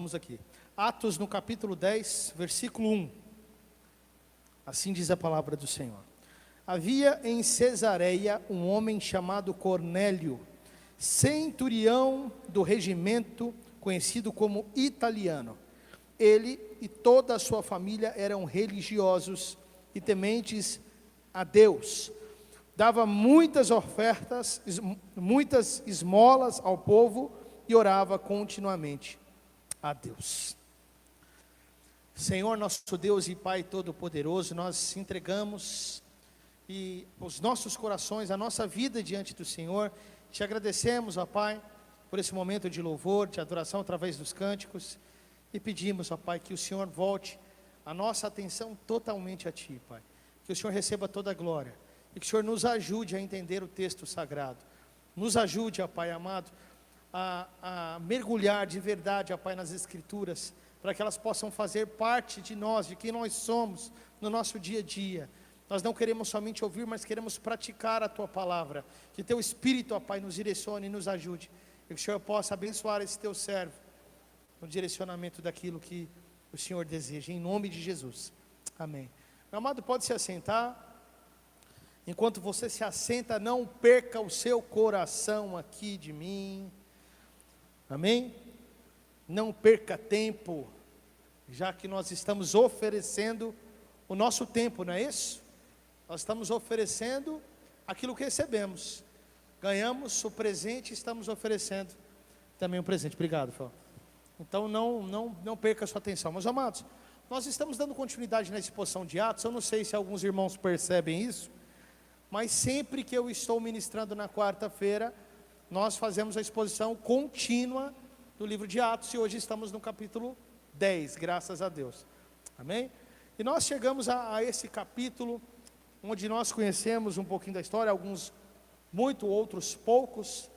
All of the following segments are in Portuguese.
Vamos aqui. Atos no capítulo 10, versículo 1. Assim diz a palavra do Senhor. Havia em Cesareia um homem chamado Cornélio, centurião do regimento, conhecido como Italiano. Ele e toda a sua família eram religiosos e tementes a Deus. Dava muitas ofertas, muitas esmolas ao povo e orava continuamente a Deus. Senhor, nosso Deus e Pai Todo-Poderoso, nós entregamos e os nossos corações, a nossa vida diante do Senhor. Te agradecemos, ó Pai, por esse momento de louvor, de adoração através dos cânticos, e pedimos, ó Pai, que o Senhor volte a nossa atenção totalmente a Ti, Pai. Que o Senhor receba toda a glória e que o Senhor nos ajude a entender o texto sagrado. Nos ajude, ó Pai amado, a mergulhar de verdade, ó Pai, nas Escrituras, para que elas possam fazer parte de nós, de quem nós somos no nosso dia a dia. Nós não queremos somente ouvir, mas queremos praticar a Tua palavra. Que Teu Espírito, ó Pai, nos direcione e nos ajude, e que o Senhor possa abençoar esse Teu servo no direcionamento daquilo que o Senhor deseja, em nome de Jesus, amém. Meu amado, pode se assentar. Enquanto você se assenta, não perca o seu coração aqui de mim, amém? Não perca tempo, já que nós estamos oferecendo o nosso tempo, não é isso? Nós estamos oferecendo aquilo que recebemos. Ganhamos o presente e estamos oferecendo também um presente. Obrigado, Fábio. Então não perca a sua atenção. Meus amados, nós estamos dando continuidade na exposição de Atos. Eu não sei se alguns irmãos percebem isso, mas sempre que eu estou ministrando na quarta-feira, nós fazemos a exposição contínua do livro de Atos, e hoje estamos no capítulo 10, graças a Deus, amém? E nós chegamos a esse capítulo, onde nós conhecemos um pouquinho da história, alguns muito, outros poucos,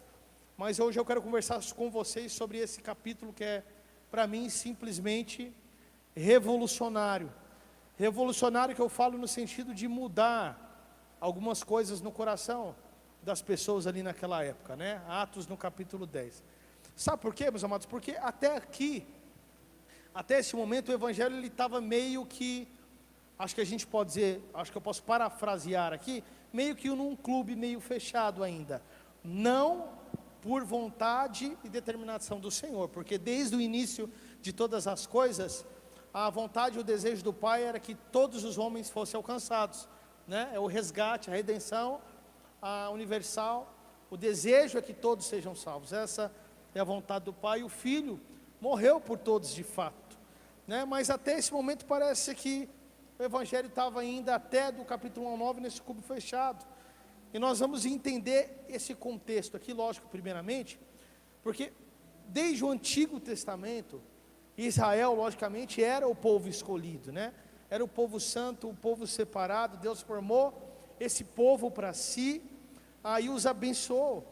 mas hoje eu quero conversar com vocês sobre esse capítulo que é, para mim, simplesmente revolucionário. Revolucionário que eu falo no sentido de mudar algumas coisas no coração das pessoas ali naquela época, né? Atos no capítulo 10. Sabe por quê, meus amados? Porque até aqui, até esse momento, o evangelho ele estava meio que, acho que a gente pode dizer, acho que eu posso parafrasear aqui, meio que num clube meio fechado ainda. Não por vontade e determinação do Senhor, porque desde o início de todas as coisas, a vontade e o desejo do Pai era que todos os homens fossem alcançados, né? É o resgate, a redenção, a universal. O desejo é que todos sejam salvos. Essa é a vontade do Pai. O Filho morreu por todos de fato, né? Mas até esse momento parece que o Evangelho estava ainda até do capítulo 1 ao 9 nesse cubo fechado. E nós vamos entender esse contexto aqui, lógico, primeiramente, porque desde o Antigo Testamento, Israel, logicamente, era o povo escolhido, né? Era o povo santo, o povo separado. Deus formou esse povo para si, aí os abençoou.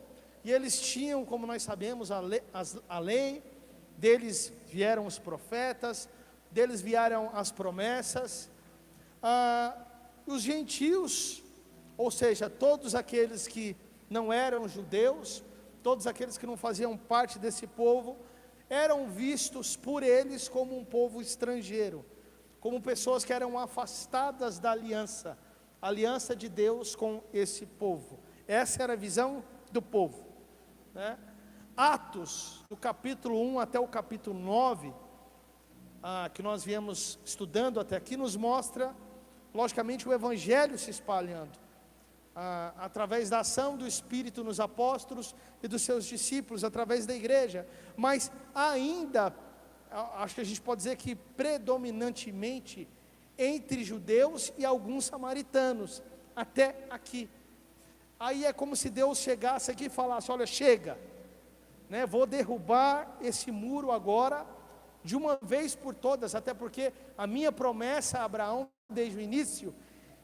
E eles tinham, como nós sabemos, a lei, deles vieram os profetas, deles vieram as promessas. Os gentios, ou seja, todos aqueles que não eram judeus, todos aqueles que não faziam parte desse povo, eram vistos por eles como um povo estrangeiro, como pessoas que eram afastadas da aliança de Deus com esse povo. Essa era a visão do povo, né? Atos, do capítulo 1 até o capítulo 9, que nós viemos estudando até aqui, nos mostra, logicamente, o Evangelho se espalhando, através da ação do Espírito nos apóstolos e dos seus discípulos, através da igreja. Mas ainda, acho que a gente pode dizer que predominantemente entre judeus e alguns samaritanos, até aqui. Aí é como se Deus chegasse aqui e falasse: olha, chega, né? Vou derrubar esse muro agora, de uma vez por todas, até porque a minha promessa a Abraão, desde o início,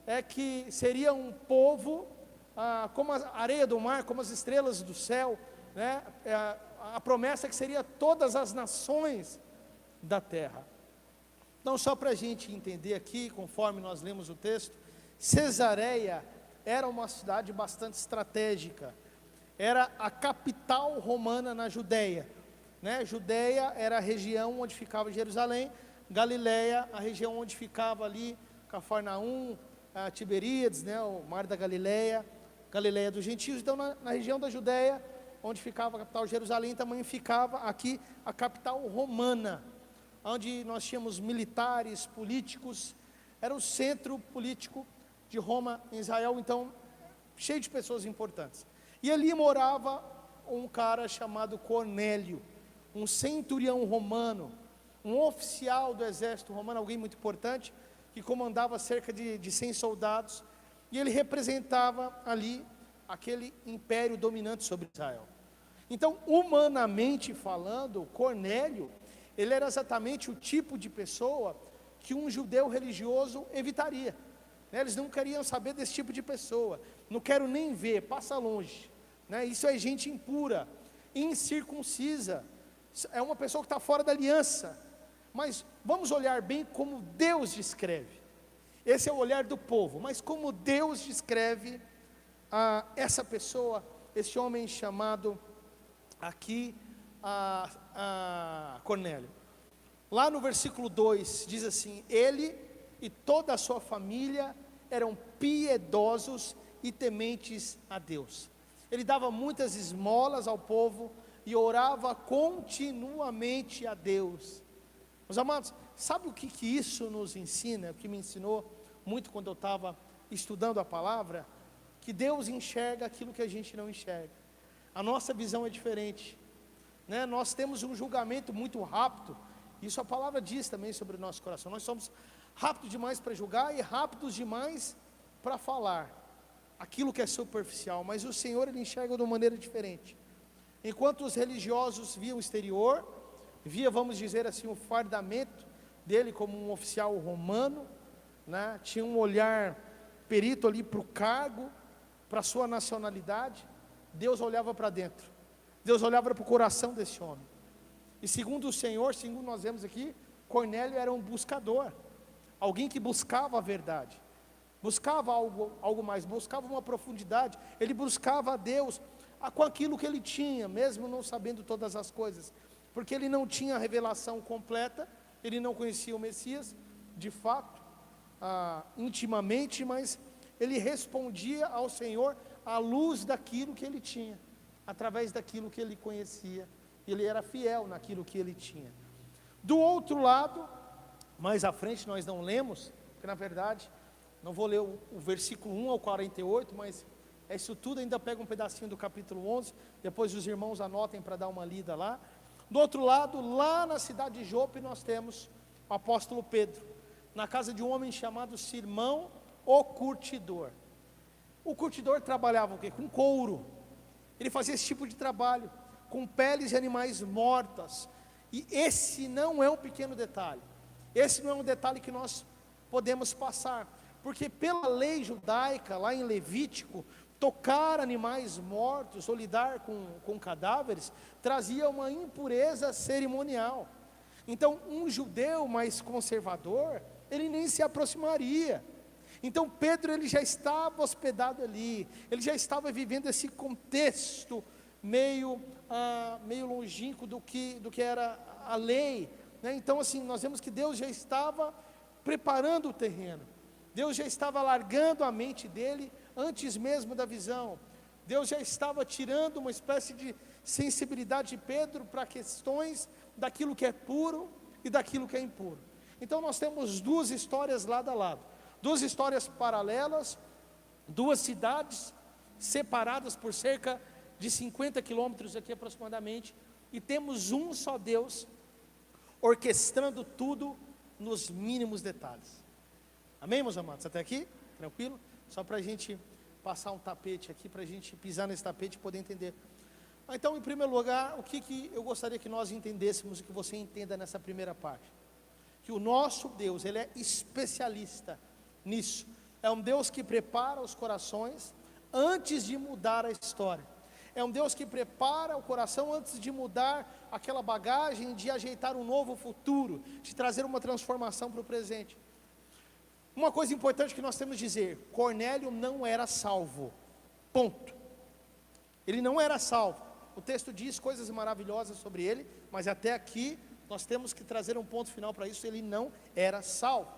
é que seria um povo como a areia do mar, como as estrelas do céu, né? A promessa é que seria todas as nações da terra. Então, só para a gente entender aqui, conforme nós lemos o texto, Cesareia era uma cidade bastante estratégica, era a capital romana na Judéia, né? Judeia era a região onde ficava Jerusalém, Galileia, a região onde ficava ali Cafarnaum, Tiberíades, né? O mar da Galileia, Galileia dos gentios. Então na região da Judeia, onde ficava a capital Jerusalém, também ficava aqui a capital romana, onde nós tínhamos militares, políticos. Era o centro político de Roma em Israel, então cheio de pessoas importantes. E ali morava um cara chamado Cornélio, um centurião romano, um oficial do exército romano, alguém muito importante, que comandava cerca de 100 soldados, e ele representava ali aquele império dominante sobre Israel. Então, humanamente falando, Cornélio, ele era exatamente o tipo de pessoa que um judeu religioso evitaria, né? Eles não queriam saber desse tipo de pessoa, não quero nem ver, passa longe, né? Isso é gente impura, incircuncisa, é uma pessoa que está fora da aliança. Mas vamos olhar bem como Deus descreve. Esse é o olhar do povo, mas como Deus descreve essa pessoa, esse homem chamado aqui Cornélio. Lá no versículo 2 diz assim: ele e toda a sua família eram piedosos e tementes a Deus. Ele dava muitas esmolas ao povo e orava continuamente a Deus. Meus amados, sabe o que isso nos ensina? O que me ensinou muito quando eu estava estudando a palavra? Que Deus enxerga aquilo que a gente não enxerga. A nossa visão é diferente, né? Nós temos um julgamento muito rápido. Isso a palavra diz também sobre o nosso coração. Nós somos rápidos demais para julgar e rápidos demais para falar aquilo que é superficial. Mas o Senhor, Ele enxerga de uma maneira diferente. Enquanto os religiosos viam o exterior, via, vamos dizer assim, o fardamento dele como um oficial romano, né? Tinha um olhar perito ali para o cargo, para a sua nacionalidade. Deus olhava para dentro, Deus olhava para o coração desse homem. E segundo o Senhor, segundo nós vemos aqui, Cornélio era um buscador, alguém que buscava a verdade, buscava algo mais, buscava uma profundidade. Ele buscava a Deus com aquilo que ele tinha, mesmo não sabendo todas as coisas, porque ele não tinha a revelação completa, ele não conhecia o Messias, de fato, intimamente, mas ele respondia ao Senhor à luz daquilo que ele tinha, através daquilo que ele conhecia. Ele era fiel naquilo que ele tinha. Do outro lado, mais à frente nós não lemos, porque na verdade, não vou ler o versículo 1 ao 48, mas isso tudo ainda pega um pedacinho do capítulo 11, depois os irmãos anotem para dar uma lida lá. Do outro lado, lá na cidade de Jope, nós temos o apóstolo Pedro, na casa de um homem chamado Simão, o curtidor. O curtidor trabalhava o quê? Com couro. Ele fazia esse tipo de trabalho, com peles de animais mortas. E esse não é um pequeno detalhe, esse não é um detalhe que nós podemos passar, porque pela lei judaica, lá em Levítico, tocar animais mortos ou lidar com cadáveres trazia uma impureza cerimonial. Então um judeu mais conservador, ele nem se aproximaria. Então Pedro, ele já estava hospedado ali, ele já estava vivendo esse contexto meio longínquo do que era a lei, né? Então assim, nós vemos que Deus já estava preparando o terreno, Deus já estava largando a mente dele antes mesmo da visão. Deus já estava tirando uma espécie de sensibilidade de Pedro para questões daquilo que é puro e daquilo que é impuro. Então nós temos duas histórias lado a lado, duas histórias paralelas, duas cidades separadas por cerca de 50 quilômetros aqui aproximadamente, e temos um só Deus orquestrando tudo nos mínimos detalhes. Amém, meus amados? Até aqui? Tranquilo? Só para a gente passar um tapete aqui, para a gente pisar nesse tapete e poder entender. Então, em primeiro lugar, o que eu gostaria que nós entendêssemos, e que você entenda nessa primeira parte, que o nosso Deus, Ele é especialista nisso. É um Deus que prepara os corações antes de mudar a história. É um Deus que prepara o coração antes de mudar aquela bagagem, de ajeitar um novo futuro, de trazer uma transformação para o presente. Uma coisa importante que nós temos de dizer: Cornélio não era salvo, ponto. Ele não era salvo. o texto diz coisas maravilhosas sobre ele, mas até aqui nós temos que trazer um ponto final para isso: ele não era salvo.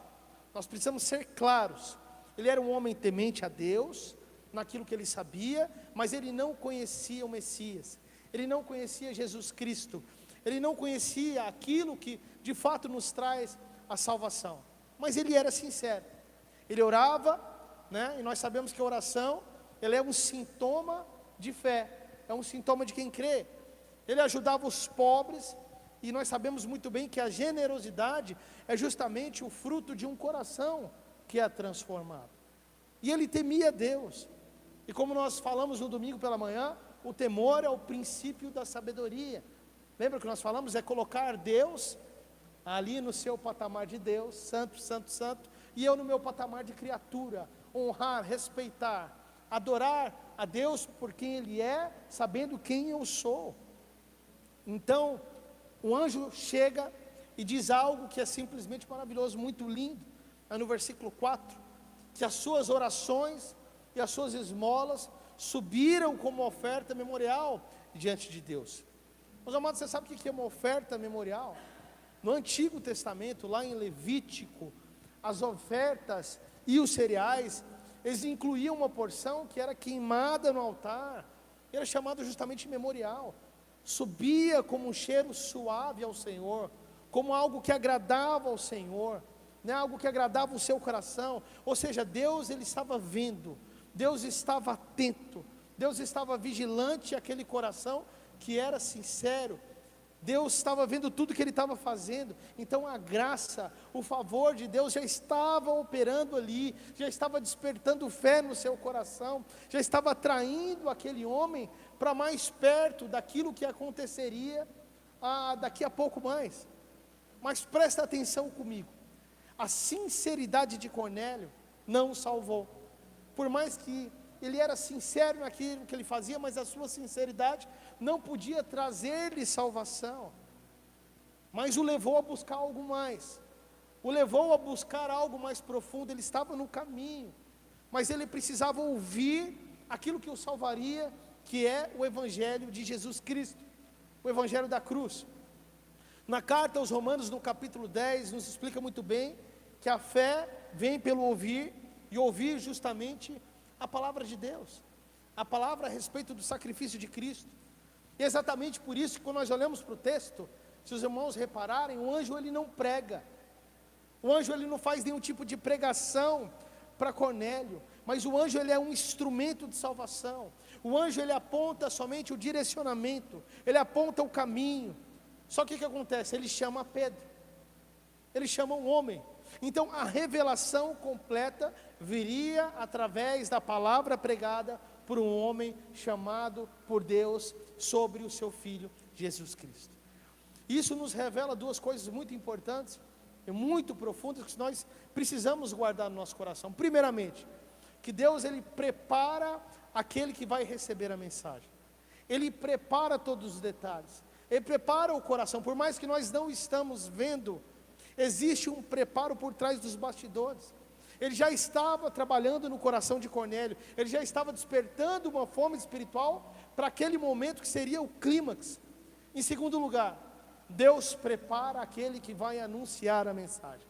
Nós precisamos ser claros. Ele era um homem temente a Deus, naquilo que ele sabia, mas ele não conhecia o Messias, ele não conhecia Jesus Cristo, ele não conhecia aquilo que de fato nos traz a salvação, mas ele era sincero, ele orava, né? E nós sabemos que a oração, ela é um sintoma de fé, é um sintoma de quem crê. Ele ajudava os pobres, e nós sabemos muito bem que a generosidade é justamente o fruto de um coração que é transformado, e ele temia Deus. E como nós falamos no domingo pela manhã, o temor é o princípio da sabedoria. Lembra que nós falamos? É colocar Deus ali no seu patamar de Deus, santo, santo, santo, e eu no meu patamar de criatura. Honrar, respeitar, adorar a Deus por quem Ele é, sabendo quem eu sou. Então, o anjo chega e diz algo que é simplesmente maravilhoso, muito lindo. É no versículo 4, que as suas orações e as suas esmolas subiram como oferta memorial diante de Deus. Meus amados, você sabe o que é uma oferta memorial? No Antigo Testamento, lá em Levítico, as ofertas e os cereais, eles incluíam uma porção que era queimada no altar, era chamado justamente memorial. Subia como um cheiro suave ao Senhor, como algo que agradava ao Senhor, né? Algo que agradava o seu coração. Ou seja, Deus, Ele estava vendo, Deus estava atento, Deus estava vigilante àquele coração que era sincero. Deus estava vendo tudo que ele estava fazendo. Então a graça, o favor de Deus já estava operando ali, já estava despertando fé no seu coração, já estava atraindo aquele homem para mais perto daquilo que aconteceria daqui a pouco mais. Mas presta atenção comigo, a sinceridade de Cornélio não o salvou. Por mais que ele era sincero naquilo que ele fazia, mas a sua sinceridade não podia trazer-lhe salvação, mas o levou a buscar algo mais, o levou a buscar algo mais profundo. Ele estava no caminho, mas ele precisava ouvir aquilo que o salvaria, que é o Evangelho de Jesus Cristo, o Evangelho da cruz. Na carta aos Romanos, no capítulo 10, nos explica muito bem que a fé vem pelo ouvir, e ouvir justamente a palavra de Deus, a palavra a respeito do sacrifício de Cristo. E é exatamente por isso que quando nós olhamos para o texto, se os irmãos repararem, o anjo ele não prega, o anjo ele não faz nenhum tipo de pregação para Cornélio, mas o anjo ele é um instrumento de salvação. O anjo ele aponta somente o direcionamento, ele aponta o caminho. Só que o que acontece? Ele chama Pedro, ele chama um homem. Então a revelação completa viria através da palavra pregada por um homem chamado por Deus sobre o seu Filho Jesus Cristo. Isso nos revela duas coisas muito importantes e muito profundas que nós precisamos guardar no nosso coração. Primeiramente, que Deus ele prepara aquele que vai receber a mensagem. Ele prepara todos os detalhes, ele prepara o coração. Por mais que nós não estamos vendo, existe um preparo por trás dos bastidores. Ele já estava trabalhando no coração de Cornélio, ele já estava despertando uma fome espiritual para aquele momento que seria o clímax. Em segundo lugar, Deus prepara aquele que vai anunciar a mensagem.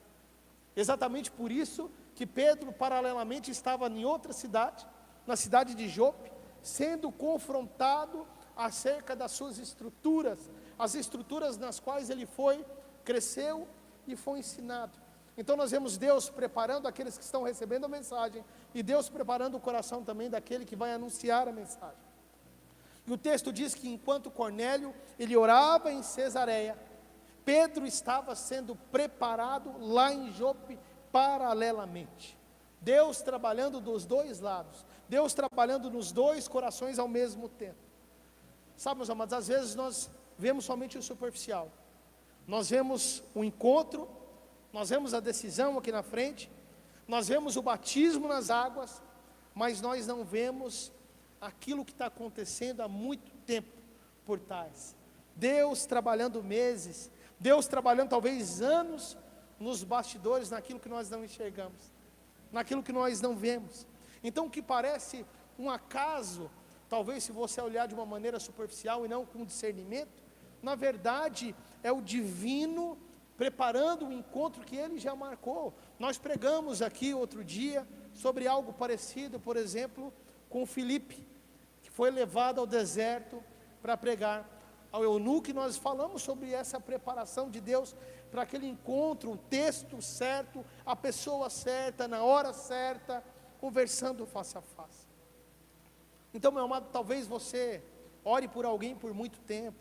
Exatamente por isso que Pedro paralelamente estava em outra cidade, na cidade de Jope, sendo confrontado acerca das suas estruturas, as estruturas nas quais ele cresceu e foi ensinado. Então nós vemos Deus preparando aqueles que estão recebendo a mensagem, e Deus preparando o coração também daquele que vai anunciar a mensagem. E o texto diz que enquanto Cornélio, ele orava em Cesareia, Pedro estava sendo preparado lá em Jope paralelamente. Deus trabalhando dos dois lados, Deus trabalhando nos dois corações ao mesmo tempo. Sabe, meus amados, às vezes nós vemos somente o superficial. Nós vemos o encontro, nós vemos a decisão aqui na frente, nós vemos o batismo nas águas, mas nós não vemos aquilo que está acontecendo há muito tempo por trás. Deus trabalhando meses, Deus trabalhando talvez anos nos bastidores, naquilo que nós não enxergamos, naquilo que nós não vemos. Então o que parece um acaso, talvez se você olhar de uma maneira superficial e não com discernimento, na verdade é o divino preparando o encontro que Ele já marcou. Nós pregamos aqui outro dia sobre algo parecido, por exemplo, com Filipe, que foi levado ao deserto para pregar ao eunuco, e nós falamos sobre essa preparação de Deus para aquele encontro, o texto certo, a pessoa certa, na hora certa, conversando face a face. Então, meu amado, talvez você ore por alguém por muito tempo,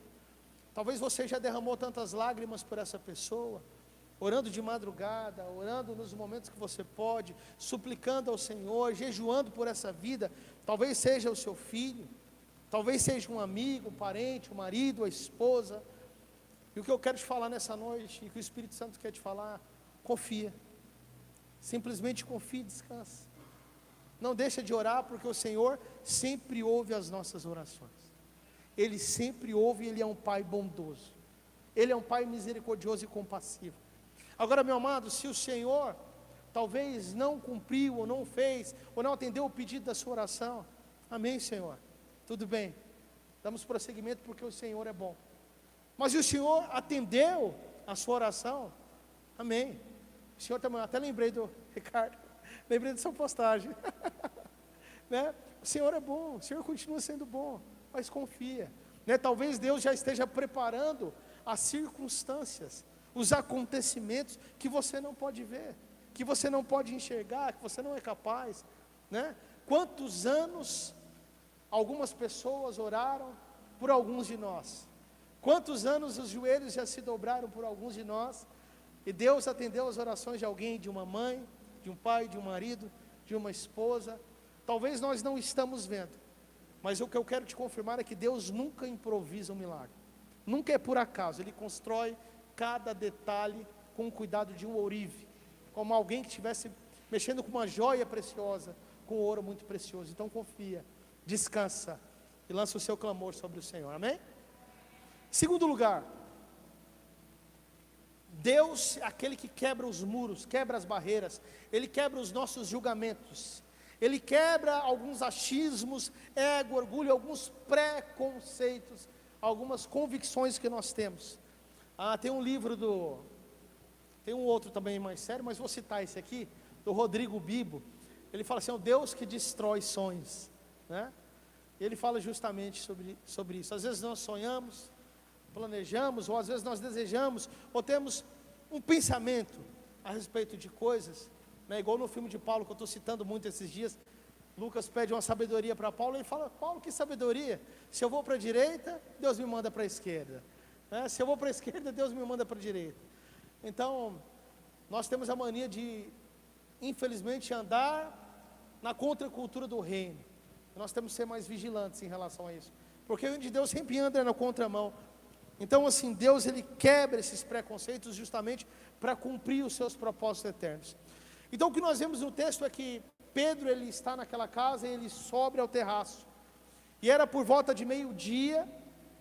talvez você já derramou tantas lágrimas por essa pessoa, orando de madrugada, orando nos momentos que você pode, suplicando ao Senhor, jejuando por essa vida. Talvez seja o seu filho, talvez seja um amigo, um parente, um marido, a esposa. E o que eu quero te falar nessa noite, e que o Espírito Santo quer te falar, confia, simplesmente confia e descansa. Não deixa de orar, porque o Senhor sempre ouve as nossas orações. Ele sempre ouve, Ele é um Pai bondoso, Ele é um Pai misericordioso e compassivo. Agora, meu amado, se o Senhor talvez não cumpriu, ou não fez, ou não atendeu o pedido da sua oração, amém, Senhor, tudo bem, damos prosseguimento porque o Senhor é bom. Mas se o Senhor atendeu a sua oração, amém. O Senhor também, até lembrei do Ricardo, lembrei da sua postagem, né? O Senhor é bom, o Senhor continua sendo bom, mas confia, né? Talvez Deus já esteja preparando as circunstâncias, os acontecimentos que você não pode ver, que você não pode enxergar, que você não é capaz, né? Quantos anos algumas pessoas oraram por alguns de nós? Quantos anos os joelhos já se dobraram por alguns de nós, e Deus atendeu as orações de alguém, de uma mãe, de um pai, de um marido, de uma esposa. Talvez nós não estamos vendo, mas o que eu quero te confirmar é que Deus nunca improvisa um milagre, nunca é por acaso. Ele constrói cada detalhe com o cuidado de um ourive, como alguém que estivesse mexendo com uma joia preciosa, com ouro muito precioso. Então confia, descansa e lança o seu clamor sobre o Senhor, amém? Segundo lugar, Deus é aquele que quebra os muros, quebra as barreiras, Ele quebra os nossos julgamentos, Ele quebra alguns achismos, ego, orgulho, alguns preconceitos, algumas convicções que nós temos. Tem um livro tem um outro também mais sério, mas vou citar esse aqui, do Rodrigo Bibo. Ele fala assim, é o Deus que destrói sonhos, né? Ele fala justamente sobre isso. Às vezes nós sonhamos, planejamos, ou às vezes nós desejamos, ou temos um pensamento a respeito de coisas, né? Igual no filme de Paulo, que eu estou citando muito esses dias. Lucas pede uma sabedoria para Paulo, e ele fala, Paulo, que sabedoria? Se eu vou para a direita, Deus me manda para a esquerda, né? Se eu vou para a esquerda, Deus me manda para a direita. Então, nós temos a mania de, infelizmente, andar na contracultura do reino. Nós temos que ser mais vigilantes em relação a isso, porque o reino de Deus sempre anda na contramão. Então, assim, Deus, Ele quebra esses preconceitos justamente para cumprir os seus propósitos eternos. Então, o que nós vemos no texto é que Pedro, ele está naquela casa e ele sobe ao terraço, e era por volta de meio-dia,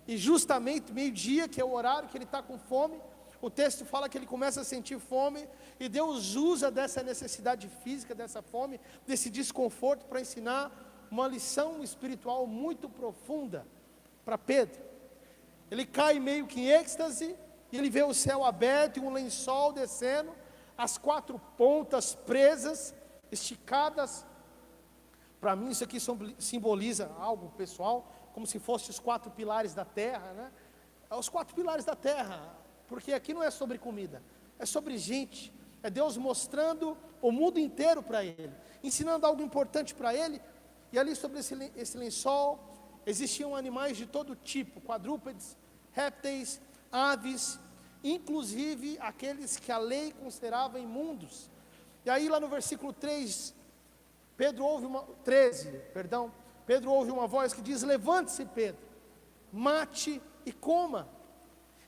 e justamente meio-dia, que é o horário que ele está com fome, o texto fala que ele começa a sentir fome, e Deus usa dessa necessidade física, dessa fome, desse desconforto, para ensinar uma lição espiritual muito profunda para Pedro. Ele cai meio que em êxtase, e ele vê o céu aberto e um lençol descendo, as quatro pontas presas, esticadas. Para mim isso aqui simboliza algo pessoal, como se fossem os quatro pilares da terra, né? Os quatro pilares da terra, porque aqui não é sobre comida, é sobre gente, é Deus mostrando o mundo inteiro para ele, ensinando algo importante para ele. E ali sobre esse lençol existiam animais de todo tipo, quadrúpedes, répteis, aves, inclusive aqueles que a lei considerava imundos. E aí lá no versículo 13, Pedro ouve uma voz que diz, levante-se Pedro, mate e coma.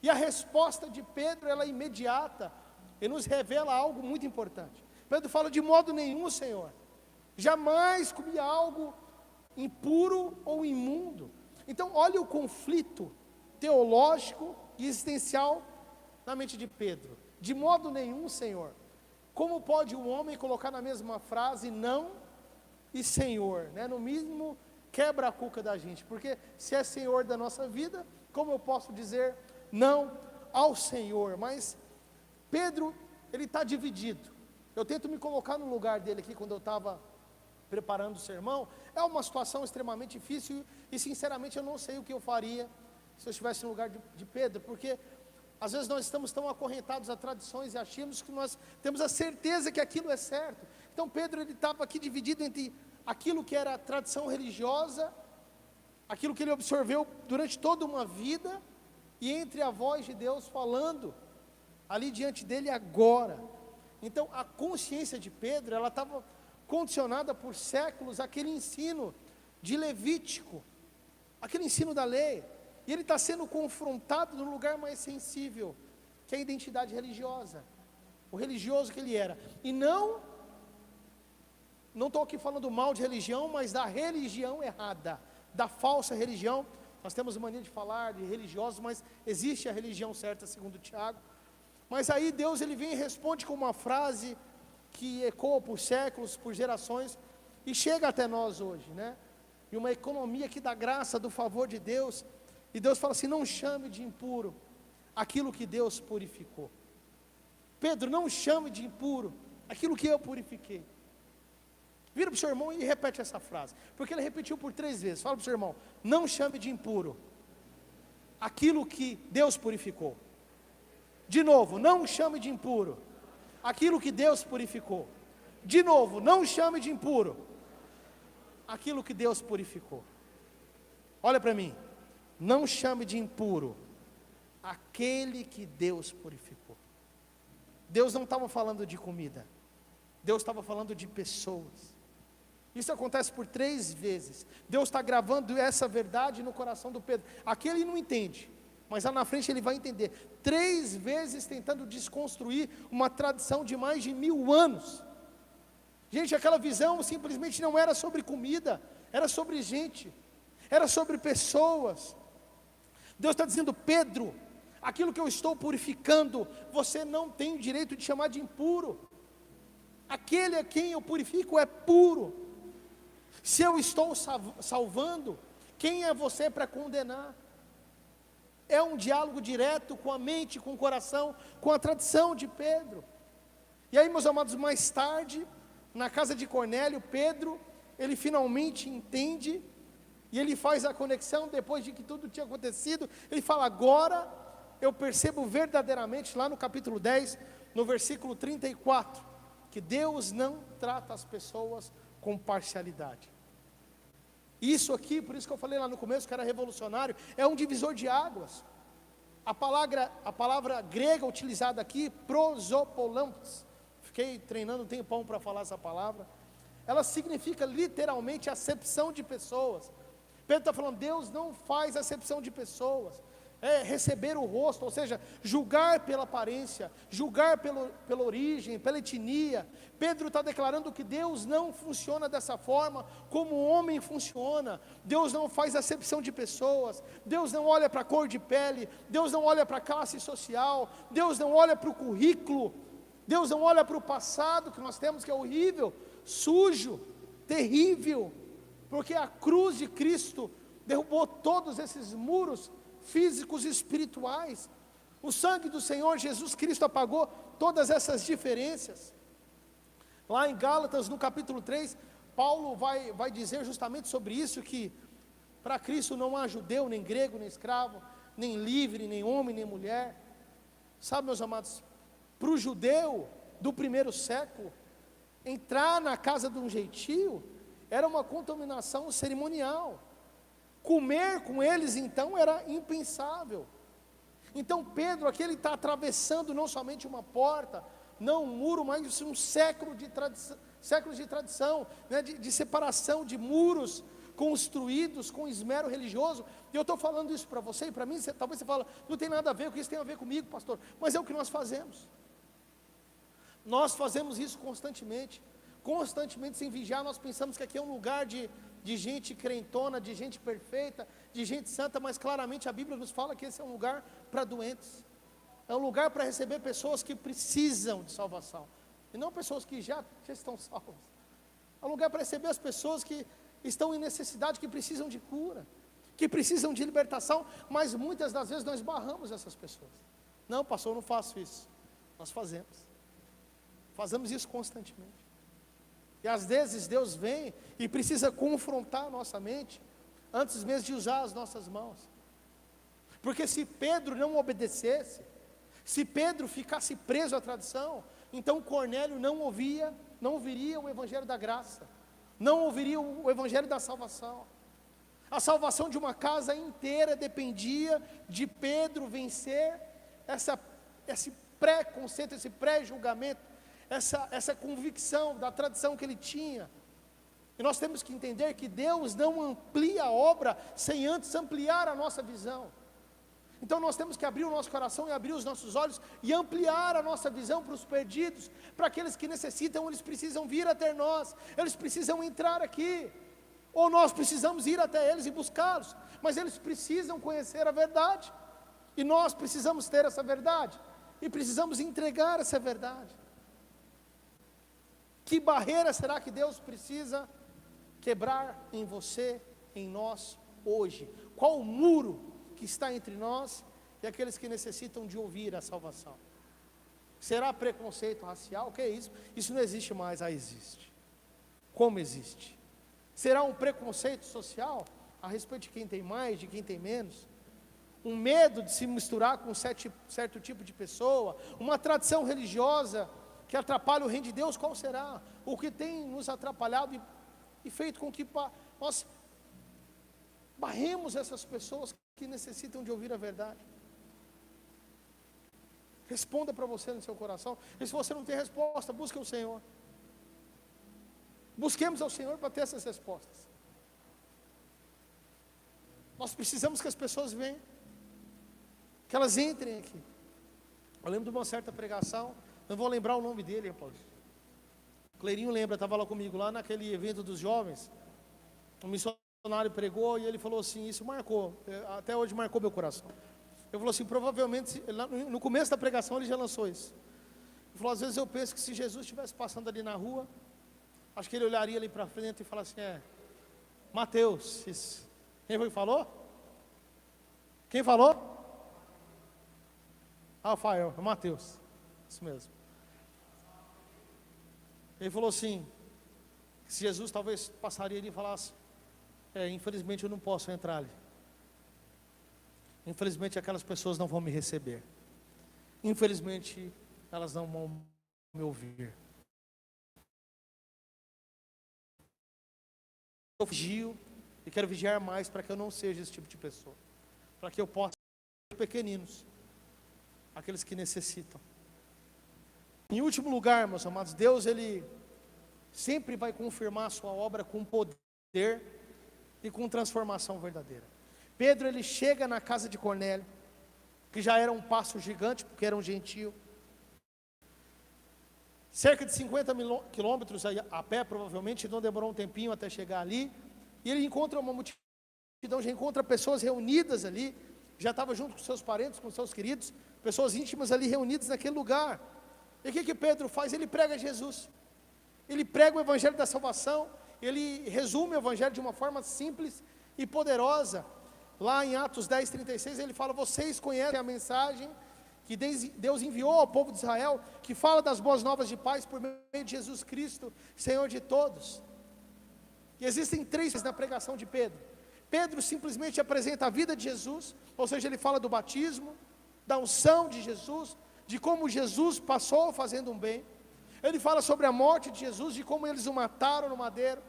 E a resposta de Pedro, ela é imediata, e nos revela algo muito importante. Pedro fala, de modo nenhum, Senhor, jamais comi algo impuro ou imundo. Então olha o conflito teológico e existencial na mente de Pedro. De modo nenhum, Senhor. Como pode um homem colocar na mesma frase não e Senhor, né? No mesmo quebra a cuca da gente, porque se é Senhor da nossa vida, como eu posso dizer não ao Senhor? Mas Pedro, ele está dividido. Eu tento me colocar no lugar dele aqui, quando eu estava preparando o sermão. É uma situação extremamente difícil, e sinceramente eu não sei o que eu faria se eu estivesse no lugar de Pedro, porque às vezes nós estamos tão acorrentados a tradições e achamos que nós temos a certeza que aquilo é certo. Então Pedro, ele estava aqui dividido entre aquilo que era tradição religiosa, aquilo que ele absorveu durante toda uma vida, e entre a voz de Deus falando ali diante dele agora. Então a consciência de Pedro, ela estava condicionada por séculos àquele ensino de Levítico, aquele ensino da lei, e ele está sendo confrontado no lugar mais sensível, que é a identidade religiosa, o religioso que ele era. E não estou aqui falando mal de religião, mas da religião errada, da falsa religião. Nós temos mania de falar de religiosos, mas existe a religião certa, segundo Tiago. Mas aí Deus, ele vem e responde com uma frase que ecoa por séculos, por gerações, e chega até nós hoje, né? E uma economia aqui da graça, do favor de Deus. E Deus fala assim: não chame de impuro aquilo que Deus purificou. Pedro, não chame de impuro aquilo que eu purifiquei. Vira para o seu irmão e repete essa frase, porque ele repetiu por 3 vezes. Fala para o seu irmão: não chame de impuro aquilo que Deus purificou. De novo, não chame de impuro aquilo que Deus purificou. De novo, não chame de impuro aquilo que Deus purificou. Olha para mim, não chame de impuro aquele que Deus purificou. Deus não estava falando de comida, Deus estava falando de pessoas. Isso acontece por 3 vezes. Deus está gravando essa verdade no coração do Pedro. Aqui ele não entende, mas lá na frente ele vai entender. 3 vezes tentando desconstruir uma tradição de mais de 1000 anos. Gente, aquela visão simplesmente não era sobre comida, era sobre gente, era sobre pessoas. Deus está dizendo: Pedro, aquilo que eu estou purificando, você não tem o direito de chamar de impuro. Aquele a quem eu purifico é puro. Se eu estou salvando, quem é você para condenar? É um diálogo direto com a mente, com o coração, com a tradição de Pedro. E aí, meus amados, mais tarde, na casa de Cornélio, Pedro, ele finalmente entende, e ele faz a conexão, depois de que tudo tinha acontecido, ele fala: agora eu percebo verdadeiramente, lá no capítulo 10, no versículo 34, que Deus não trata as pessoas com parcialidade. Isso aqui, por isso que eu falei lá no começo que era revolucionário, é um divisor de águas. A palavra grega utilizada aqui, prosopolampos, fiquei treinando um tempão para falar essa palavra, ela significa literalmente acepção de pessoas. Pedro está falando: Deus não faz acepção de pessoas, é receber o rosto, ou seja, julgar pela aparência, julgar pela origem, pela etnia. Pedro está declarando que Deus não funciona dessa forma como o homem funciona. Deus não faz acepção de pessoas, Deus não olha para a cor de pele, Deus não olha para a classe social, Deus não olha para o currículo, Deus não olha para o passado que nós temos, que é horrível, sujo, terrível, porque a cruz de Cristo derrubou todos esses muros físicos e espirituais. O sangue do Senhor Jesus Cristo apagou todas essas diferenças. Lá em Gálatas, no capítulo 3, Paulo vai dizer justamente sobre isso, que para Cristo não há judeu, nem grego, nem escravo, nem livre, nem homem, nem mulher. Sabe, meus amados, para o judeu do primeiro século, entrar na casa de um gentio era uma contaminação cerimonial. Comer com eles então era impensável. Então Pedro aqui, ele está atravessando não somente uma porta, não um muro, mas um séculos de tradição, né, de separação, de muros construídos com esmero religioso. E eu estou falando isso para você e para mim. Talvez você fale: não tem nada a ver, o que isso tem a ver comigo, pastor? Mas é o que nós fazemos. Nós fazemos isso constantemente sem vigiar. Nós pensamos que aqui é um lugar de gente crentona, de gente perfeita, de gente santa, mas claramente a Bíblia nos fala que esse é um lugar para doentes, é um lugar para receber pessoas que precisam de salvação, e não pessoas que já estão salvas. É um lugar para receber as pessoas que estão em necessidade, que precisam de cura, que precisam de libertação, mas muitas das vezes nós barramos essas pessoas. Não, pastor, eu não faço isso. Nós fazemos isso constantemente. E às vezes Deus vem e precisa confrontar a nossa mente, antes mesmo de usar as nossas mãos. Porque se Pedro não obedecesse, se Pedro ficasse preso à tradição, então Cornélio não ouviria o evangelho da graça, não ouviria o evangelho da salvação. A salvação de uma casa inteira dependia de Pedro vencer esse pré-conceito, esse pré-julgamento, essa convicção da tradição que ele tinha. E nós temos que entender que Deus não amplia a obra sem antes ampliar a nossa visão. Então nós temos que abrir o nosso coração e abrir os nossos olhos e ampliar a nossa visão para os perdidos, para aqueles que necessitam. Eles precisam vir até nós, eles precisam entrar aqui, ou nós precisamos ir até eles e buscá-los, mas eles precisam conhecer a verdade, e nós precisamos ter essa verdade, e precisamos entregar essa verdade. Que barreira será que Deus precisa quebrar em você, em nós, hoje? Qual o muro que está entre nós e aqueles que necessitam de ouvir a salvação? Será preconceito racial? O que é isso? Isso não existe mais. Existe. Como existe? Será um preconceito social a respeito de quem tem mais, de quem tem menos? Um medo de se misturar com certo tipo de pessoa? Uma tradição religiosa que atrapalha o reino de Deus? Qual será? O que tem nos atrapalhado e feito com que nós barremos essas pessoas que necessitam de ouvir a verdade? Responda para você no seu coração. E se você não tem resposta, busque o Senhor. Busquemos ao Senhor para ter essas respostas. Nós precisamos que as pessoas venham, que elas entrem aqui. Eu lembro de uma certa pregação, não vou lembrar o nome dele, rapaz. Cleirinho lembra, estava lá comigo, lá naquele evento dos jovens. Um missionário pregou e ele falou assim, isso marcou, até hoje marcou meu coração. Ele falou assim, provavelmente, no começo da pregação ele já lançou isso. Ele falou, às vezes eu penso que se Jesus estivesse passando ali na rua, acho que ele olharia ali para frente e falaria assim, Mateus, isso. Quem foi que falou? Quem falou? Rafael, é Mateus, isso mesmo. Ele falou assim, se Jesus talvez passaria ali e falasse, infelizmente eu não posso entrar ali. Infelizmente aquelas pessoas não vão me receber. Infelizmente elas não vão me ouvir. Eu vigio e quero vigiar mais para que eu não seja esse tipo de pessoa. Para que eu possa ser pequeninos, aqueles que necessitam. Em último lugar, meus amados, Deus ele sempre vai confirmar a sua obra com poder e com transformação verdadeira. Pedro ele chega na casa de Cornélio, que já era um passo gigante, porque era um gentio. Cerca de 50 quilômetros a pé, provavelmente, não demorou um tempinho até chegar ali. E ele encontra uma multidão, já encontra pessoas reunidas ali, já estava junto com seus parentes, com seus queridos, pessoas íntimas ali reunidas naquele lugar. E o que Pedro faz? Ele prega Jesus. Ele prega o evangelho da salvação, ele resume o evangelho de uma forma simples e poderosa. Lá em Atos 10, 36, ele fala, vocês conhecem a mensagem que Deus enviou ao povo de Israel, que fala das boas novas de paz por meio de Jesus Cristo, Senhor de todos. E existem três na pregação de Pedro. Pedro simplesmente apresenta a vida de Jesus, ou seja, ele fala do batismo, da unção de Jesus, de como Jesus passou fazendo um bem. Ele fala sobre a morte de Jesus, de como eles o mataram no madeiro.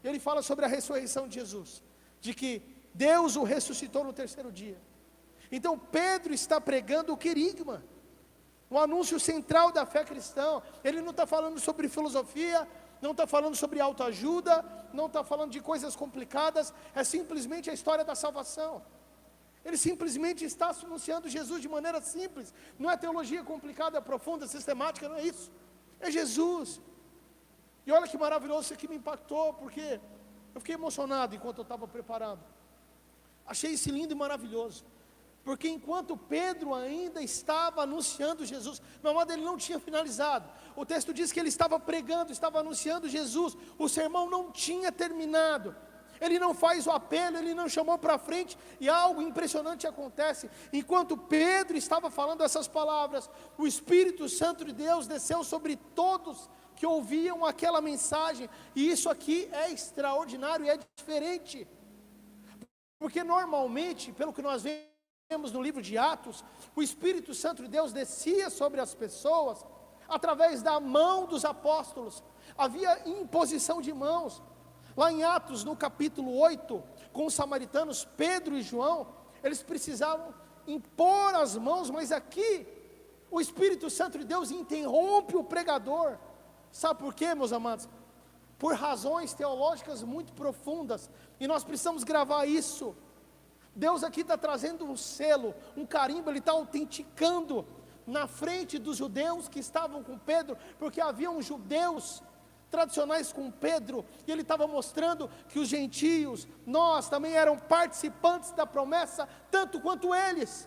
Ele fala sobre a ressurreição de Jesus, de que Deus o ressuscitou no terceiro dia. Então Pedro está pregando o querigma, o anúncio central da fé cristã. Ele não está falando sobre filosofia, não está falando sobre autoajuda, não está falando de coisas complicadas, é simplesmente a história da salvação. Ele simplesmente está anunciando Jesus de maneira simples, não é teologia complicada, profunda, sistemática, não é isso, é Jesus. E olha que maravilhoso, isso aqui me impactou, porque eu fiquei emocionado enquanto eu estava preparando. Achei isso lindo e maravilhoso. Porque enquanto Pedro ainda estava anunciando Jesus, meu amado, ele não tinha finalizado. O texto diz que ele estava pregando, estava anunciando Jesus. O sermão não tinha terminado. Ele não faz o apelo, ele não chamou para frente, e algo impressionante acontece. Enquanto Pedro estava falando essas palavras, o Espírito Santo de Deus desceu sobre todos que ouviam aquela mensagem. E isso aqui é extraordinário e é diferente. Porque normalmente, pelo que nós vemos no livro de Atos, o Espírito Santo de Deus descia sobre as pessoas através da mão dos apóstolos. Havia imposição de mãos. Lá em Atos, no capítulo 8, com os samaritanos, Pedro e João, eles precisavam impor as mãos, mas aqui, o Espírito Santo de Deus interrompe o pregador. Sabe por quê, meus amados? Por razões teológicas muito profundas, e nós precisamos gravar isso. Deus aqui está trazendo um selo, um carimbo, Ele está autenticando na frente dos judeus que estavam com Pedro, porque haviam judeus tradicionais com Pedro, e ele estava mostrando que os gentios, nós também eram participantes da promessa, tanto quanto eles.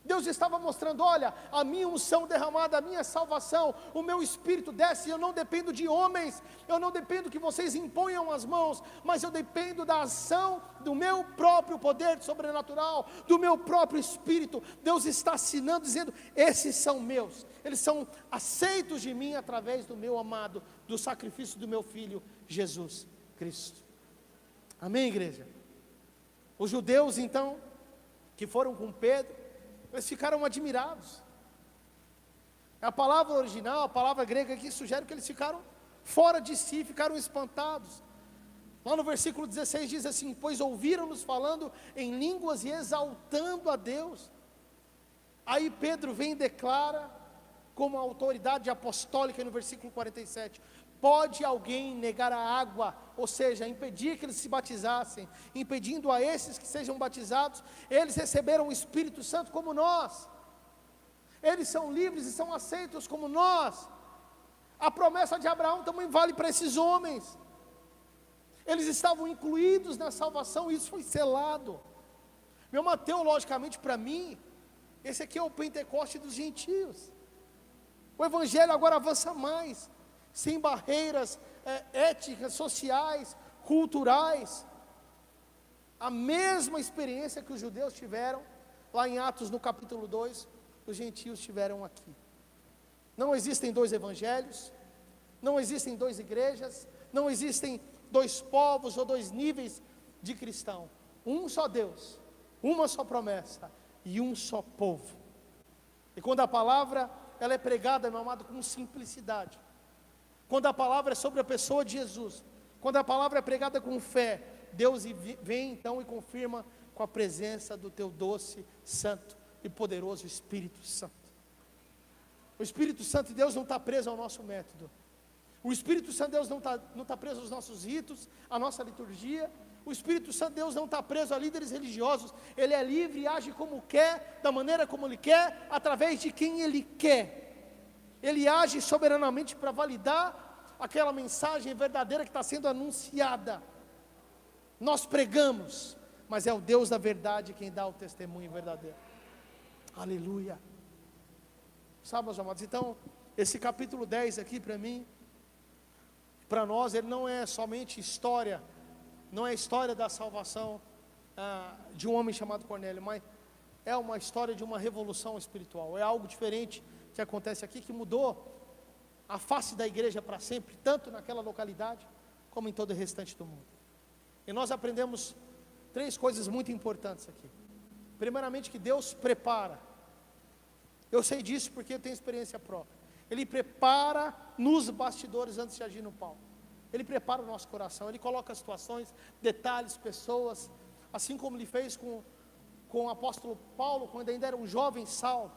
Deus estava mostrando: olha, a minha unção derramada, a minha salvação, o meu Espírito desce, eu não dependo de homens, eu não dependo que vocês imponham as mãos, mas eu dependo da ação do meu próprio poder sobrenatural, do meu próprio Espírito. Deus está assinando, dizendo: esses são meus, eles são aceitos de mim através do meu amado, do sacrifício do meu Filho, Jesus Cristo. Amém, igreja? Os judeus então, que foram com Pedro, eles ficaram admirados. A palavra original, a palavra grega aqui sugere que eles ficaram fora de si, ficaram espantados. Lá no versículo 16 diz assim: pois ouviram-nos falando em línguas e exaltando a Deus. Aí Pedro vem e declara, como autoridade apostólica, no versículo 47, pode alguém negar a água, ou seja, impedir que eles se batizassem, impedindo a esses que sejam batizados? Eles receberam o Espírito Santo como nós, eles são livres e são aceitos como nós. A promessa de Abraão também vale para esses homens, eles estavam incluídos na salvação, e isso foi selado. Meu irmão, teologicamente para mim, esse aqui é o Pentecoste dos gentios. O Evangelho agora avança mais, sem barreiras éticas, sociais, culturais. A mesma experiência que os judeus tiveram lá em Atos no capítulo 2, os gentios tiveram aqui. Não existem dois evangelhos, não existem duas igrejas, não existem dois povos ou dois níveis de cristão. Um só Deus, uma só promessa e um só povo. E quando a palavra ela é pregada, meu amado, com simplicidade, quando a palavra é sobre a pessoa de Jesus, quando a palavra é pregada com fé, Deus vem então e confirma com a presença do teu doce, santo e poderoso Espírito Santo. O Espírito Santo de Deus não está preso ao nosso método. O Espírito Santo de Deus não está preso aos nossos ritos, à nossa liturgia. O Espírito Santo de Deus não está preso a líderes religiosos. Ele é livre e age como quer, da maneira como Ele quer, através de quem Ele quer. Ele age soberanamente para validar aquela mensagem verdadeira que está sendo anunciada. Nós pregamos, mas é o Deus da verdade quem dá o testemunho verdadeiro. Aleluia. Sabe, meus amados, então, esse capítulo 10 aqui para mim, para nós, ele não é somente história, não é a história da salvação de um homem chamado Cornélio, mas é uma história de uma revolução espiritual. É algo diferente que acontece aqui, que mudou a face da igreja para sempre, tanto naquela localidade, como em todo o restante do mundo. E nós aprendemos 3 coisas muito importantes aqui. Primeiramente, que Deus prepara. Eu sei disso porque eu tenho experiência própria. Ele prepara nos bastidores antes de agir no palco. Ele prepara o nosso coração, Ele coloca situações, detalhes, pessoas, assim como Ele fez com o apóstolo Paulo, quando ainda era um jovem Saulo.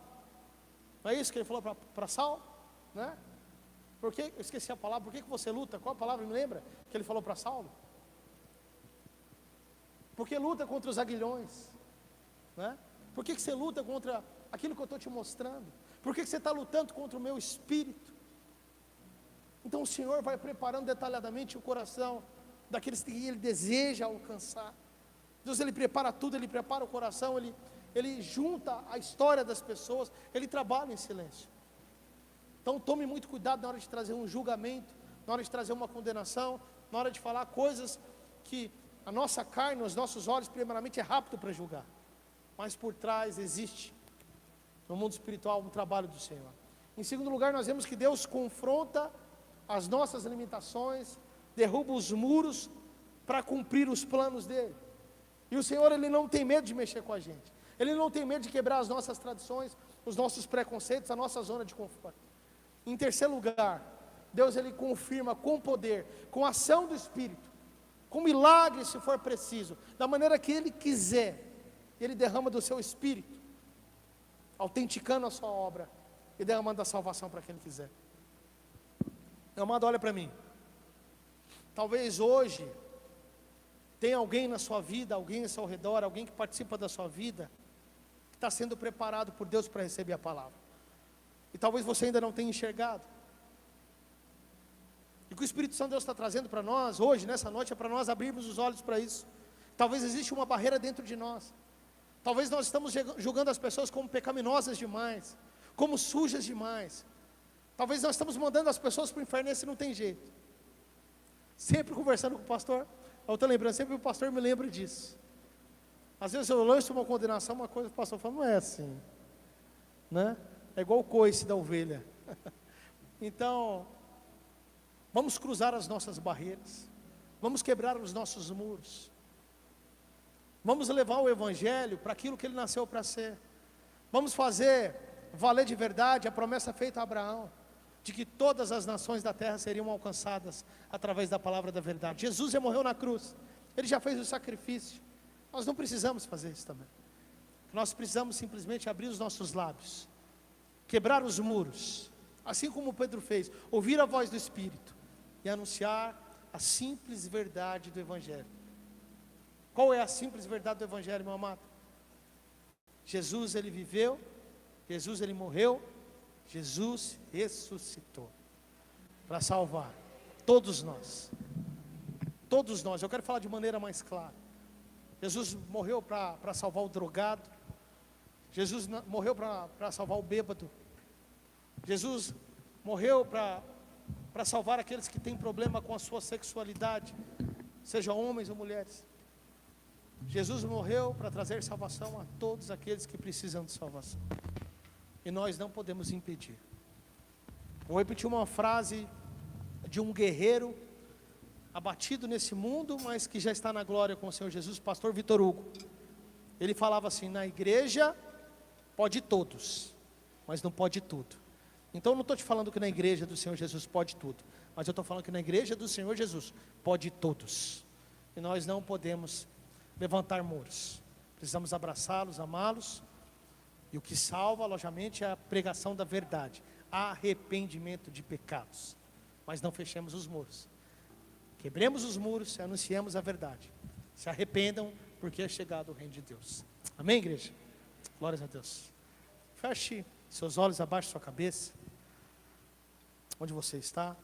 Não é isso que Ele falou para Saulo? Né? Eu esqueci a palavra, por que você luta? Qual a palavra, me lembra? Que Ele falou para Saulo? Porque luta contra os aguilhões, né? Por que você luta contra aquilo que eu estou te mostrando? Por que você está lutando contra o meu espírito? Então o Senhor vai preparando detalhadamente o coração daqueles que Ele deseja alcançar. Deus, Ele prepara tudo, Ele prepara o coração, Ele junta a história das pessoas, Ele trabalha em silêncio. Então tome muito cuidado na hora de trazer um julgamento, na hora de trazer uma condenação, na hora de falar coisas que a nossa carne, os nossos olhos, primeiramente é rápido para julgar, mas por trás existe, no mundo espiritual, um trabalho do Senhor. Em segundo lugar, nós vemos que Deus confronta as nossas limitações, derruba os muros para cumprir os planos dele. E o Senhor, Ele não tem medo de mexer com a gente. Ele não tem medo de quebrar as nossas tradições, os nossos preconceitos, a nossa zona de conforto. Em terceiro lugar, Deus, Ele confirma com poder, com ação do Espírito, com milagre se for preciso, da maneira que Ele quiser. Ele derrama do seu Espírito, autenticando a sua obra e derramando a salvação para quem Ele quiser. Meu amado, olha para mim. Talvez hoje tenha alguém na sua vida, alguém ao seu redor, alguém que participa da sua vida, que está sendo preparado por Deus para receber a palavra. E talvez você ainda não tenha enxergado. E o que o Espírito Santo de Deus está trazendo para nós hoje, nessa noite, é para nós abrirmos os olhos para isso. Talvez exista uma barreira dentro de nós. Talvez nós estamos julgando as pessoas como pecaminosas demais, como sujas demais. Talvez nós estamos mandando as pessoas para o inferno e esse não tem jeito. Sempre conversando com o pastor, eu estou lembrando, sempre o pastor me lembra disso. Às vezes eu lanço uma condenação, uma coisa, o pastor fala, não é assim, né? É igual o coice da ovelha. Então, vamos cruzar as nossas barreiras, vamos quebrar os nossos muros, vamos levar o Evangelho para aquilo que ele nasceu para ser, vamos fazer valer de verdade a promessa feita a Abraão, de que todas as nações da terra seriam alcançadas através da palavra da verdade. Jesus já morreu na cruz, Ele já fez o sacrifício, nós não precisamos fazer isso também. Nós precisamos simplesmente abrir os nossos lábios, quebrar os muros, assim como Pedro fez, ouvir a voz do Espírito e anunciar a simples verdade do Evangelho. Qual é a simples verdade do Evangelho, meu amado? Jesus, Ele viveu, Jesus, Ele morreu, Jesus ressuscitou para salvar todos nós. Todos nós, eu quero falar de maneira mais clara. Jesus morreu para salvar o drogado, Jesus morreu para salvar o bêbado, Jesus morreu para salvar aqueles que têm problema com a sua sexualidade, sejam homens ou mulheres. Jesus morreu para trazer salvação a todos aqueles que precisam de salvação, e nós não podemos impedir. Vou repetir uma frase de um guerreiro abatido nesse mundo, mas que já está na glória com o Senhor Jesus, pastor Vitor Hugo. Ele falava assim: na igreja pode todos, mas não pode tudo. Então eu não estou te falando que na igreja do Senhor Jesus pode tudo, mas eu estou falando que na igreja do Senhor Jesus pode todos, e nós não podemos levantar muros, precisamos abraçá-los, amá-los, e o que salva, logicamente, é a pregação da verdade, arrependimento de pecados, mas não fechemos os muros, quebremos os muros e anunciemos a verdade. Se arrependam, porque é chegado o reino de Deus. Amém, igreja? Glórias a Deus. Feche seus olhos, abaixe sua cabeça, onde você está.